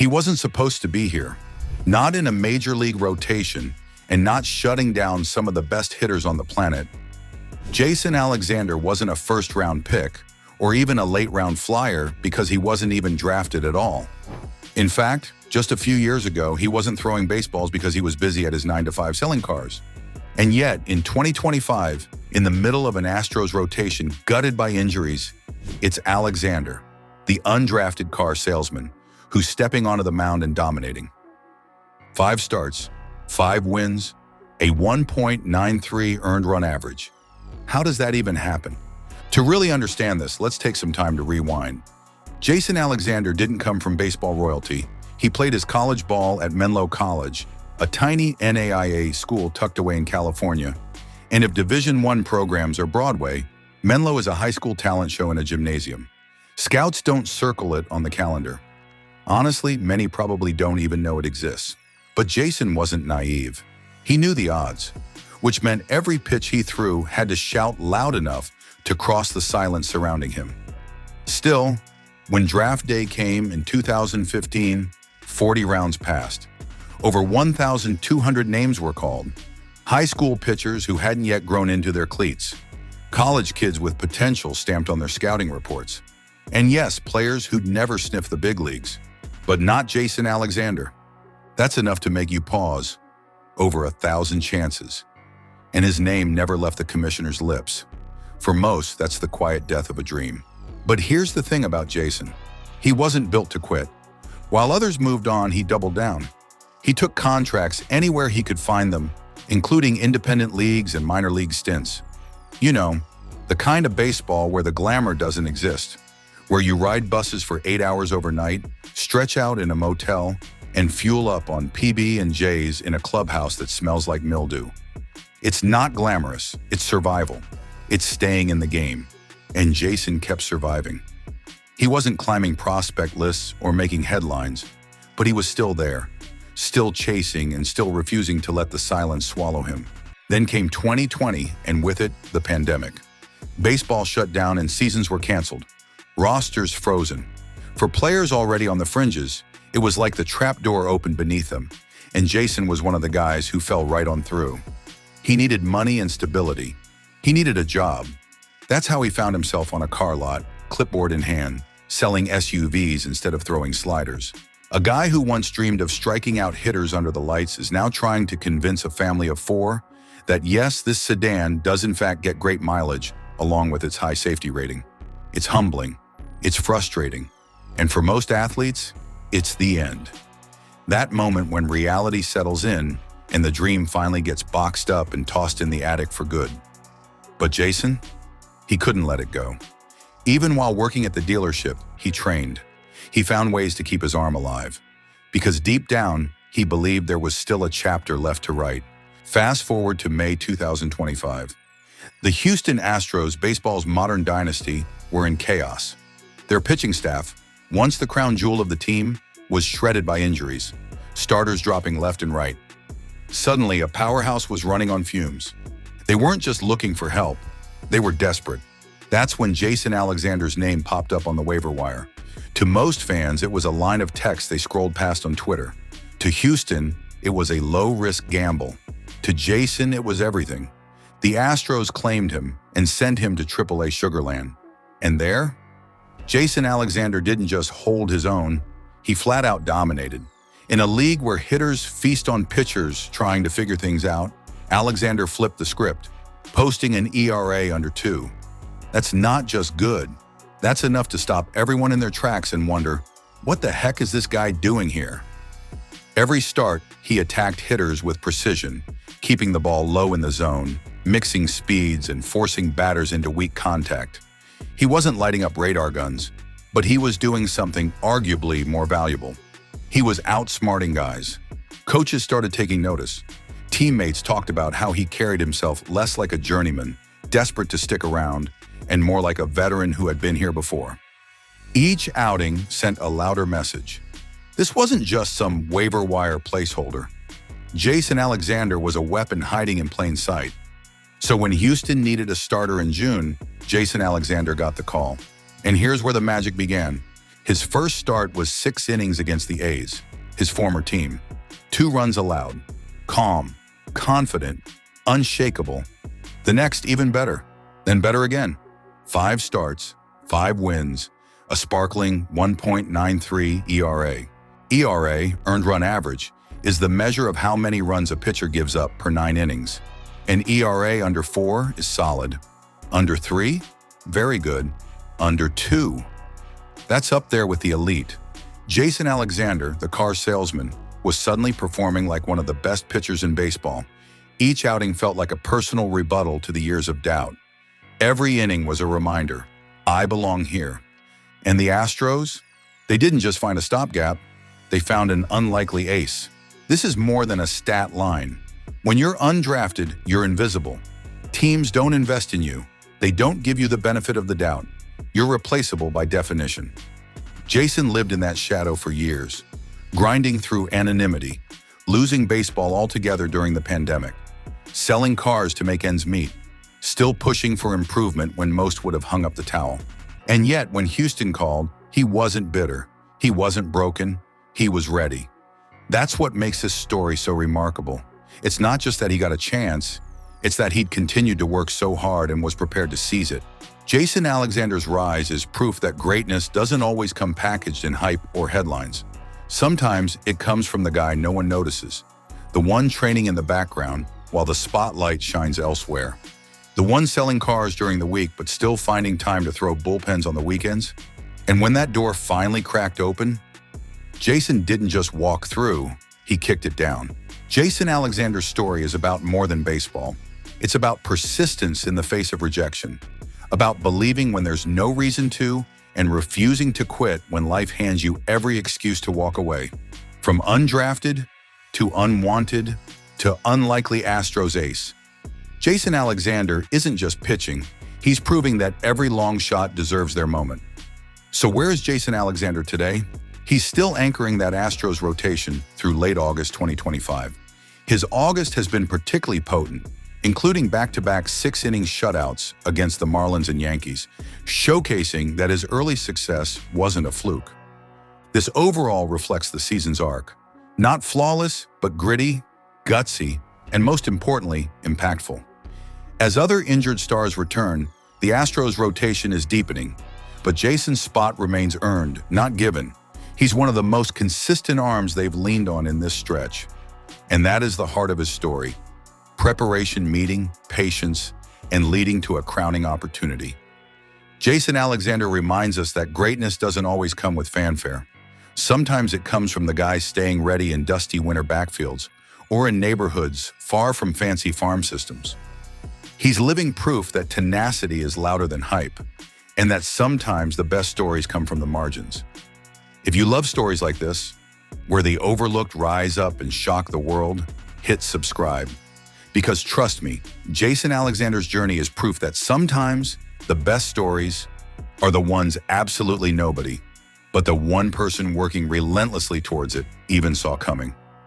wasn't supposed to be here. Not in a major league rotation, and not shutting down some of the best hitters on the planet. Jason Alexander wasn't a first-round pick, or even a late-round flyer because he wasn't even drafted at all. In fact, just a few years ago, he wasn't throwing baseballs because he was busy at his 9-to-5 selling cars. And yet, in 2025, in the middle of an Astros rotation gutted by injuries, it's Alexander, the undrafted car salesman, who's stepping onto the mound and dominating. 5 starts, 5 wins, a 1.93 earned run average. How does that even happen? To really understand this, let's take some time to rewind. Jason Alexander didn't come from baseball royalty. He played his college ball at Menlo College, a tiny NAIA school tucked away in California. And if Division I programs are Broadway, Menlo is a high school talent show in a gymnasium. Scouts don't circle it on the calendar. Honestly, many probably don't even know it exists. But Jason wasn't naive. He knew the odds, which meant every pitch he threw had to shout loud enough to cross the silence surrounding him. Still, when draft day came in 2015, 40 rounds passed. Over 1,200 names were called. High school pitchers who hadn't yet grown into their cleats. College kids with potential stamped on their scouting reports. And yes, players who'd never sniffed the big leagues. But not Jason Alexander. That's enough to make you pause. Over 1,000 chances. And his name never left the commissioner's lips. For most, that's the quiet death of a dream. But here's the thing about Jason. He wasn't built to quit. While others moved on, he doubled down. He took contracts anywhere he could find them, including independent leagues and minor league stints. You know, the kind of baseball where the glamour doesn't exist, where you ride buses for 8 hours overnight, stretch out in a motel, and fuel up on PB&Js in a clubhouse that smells like mildew. It's not glamorous, it's survival. It's staying in the game. And Jason kept surviving. He wasn't climbing prospect lists or making headlines, but he was still there, still chasing and still refusing to let the silence swallow him. Then came 2020, and with it, the pandemic. Baseball shut down and seasons were canceled. Rosters frozen. For players already on the fringes, it was like the trapdoor opened beneath them, and Jason was one of the guys who fell right on through. He needed money and stability. He needed a job. That's how he found himself on a car lot, clipboard in hand, selling SUVs instead of throwing sliders. A guy who once dreamed of striking out hitters under the lights is now trying to convince a family of 4 that yes, this sedan does in fact get great mileage along with its high safety rating. It's humbling. It's frustrating. And for most athletes, it's the end. That moment when reality settles in and the dream finally gets boxed up and tossed in the attic for good. But Jason, he couldn't let it go. Even while working at the dealership, he trained. He found ways to keep his arm alive. Because deep down, he believed there was still a chapter left to write. Fast forward to May 2025. The Houston Astros, baseball's modern dynasty, were in chaos. Their pitching staff, once the crown jewel of the team, was shredded by injuries, starters dropping left and right. Suddenly, a powerhouse was running on fumes. They weren't just looking for help, they were desperate. That's when Jason Alexander's name popped up on the waiver wire. To most fans, it was a line of text they scrolled past on Twitter. To Houston, it was a low-risk gamble. To Jason, it was everything. The Astros claimed him and sent him to AAA Sugarland. And there, Jason Alexander didn't just hold his own, he flat out dominated. In a league where hitters feast on pitchers trying to figure things out, Alexander flipped the script, posting an ERA under 2. That's not just good. That's enough to stop everyone in their tracks and wonder, what the heck is this guy doing here? Every start, he attacked hitters with precision, keeping the ball low in the zone, mixing speeds and forcing batters into weak contact. He wasn't lighting up radar guns, but he was doing something arguably more valuable. He was outsmarting guys. Coaches started taking notice. Teammates talked about how he carried himself less like a journeyman, desperate to stick around, and more like a veteran who had been here before. Each outing sent a louder message. This wasn't just some waiver wire placeholder. Jason Alexander was a weapon hiding in plain sight. So when Houston needed a starter in June, Jason Alexander got the call. And here's where the magic began. His first start was 6 innings against the A's, his former team. 2 runs allowed. Calm, confident, unshakable. The next, even better. Then better again. 5 starts, 5 wins, a sparkling 1.93 ERA. ERA, earned run average, is the measure of how many runs a pitcher gives up per 9 innings. An ERA under 4 is solid. Under 3? Very good. Under 2? That's up there with the elite. Jason Alexander, the car salesman, was suddenly performing like one of the best pitchers in baseball. Each outing felt like a personal rebuttal to the years of doubt. Every inning was a reminder, I belong here. And the Astros? They didn't just find a stopgap, they found an unlikely ace. This is more than a stat line. When you're undrafted, you're invisible. Teams don't invest in you. They don't give you the benefit of the doubt. You're replaceable by definition. Jason lived in that shadow for years, grinding through anonymity, losing baseball altogether during the pandemic, selling cars to make ends meet, still pushing for improvement when most would have hung up the towel. And yet, when Houston called, he wasn't bitter. He wasn't broken. He was ready. That's what makes this story so remarkable. It's not just that he got a chance, it's that he'd continued to work so hard and was prepared to seize it. Jason Alexander's rise is proof that greatness doesn't always come packaged in hype or headlines. Sometimes it comes from the guy no one notices, the one training in the background while the spotlight shines elsewhere, the one selling cars during the week but still finding time to throw bullpens on the weekends. And when that door finally cracked open, Jason didn't just walk through, he kicked it down. Jason Alexander's story is about more than baseball. It's about persistence in the face of rejection, about believing when there's no reason to, and refusing to quit when life hands you every excuse to walk away. From undrafted to unwanted to unlikely Astros ace, Jason Alexander isn't just pitching, he's proving that every long shot deserves their moment. So where is Jason Alexander today? He's still anchoring that Astros rotation through late August 2025. His August has been particularly potent, including back-to-back 6-inning shutouts against the Marlins and Yankees, showcasing that his early success wasn't a fluke. This overall reflects the season's arc. Not flawless, but gritty, gutsy, and most importantly, impactful. As other injured stars return, the Astros rotation is deepening, but Jason's spot remains earned, not given. He's one of the most consistent arms they've leaned on in this stretch. And that is the heart of his story. Preparation meeting, patience, and leading to a crowning opportunity. Jason Alexander reminds us that greatness doesn't always come with fanfare. Sometimes it comes from the guys staying ready in dusty winter backfields or in neighborhoods far from fancy farm systems. He's living proof that tenacity is louder than hype, and that sometimes the best stories come from the margins. If you love stories like this, where the overlooked rise up and shock the world, hit subscribe. Because trust me, Jason Alexander's journey is proof that sometimes the best stories are the ones absolutely nobody, but the one person working relentlessly towards it, even saw coming.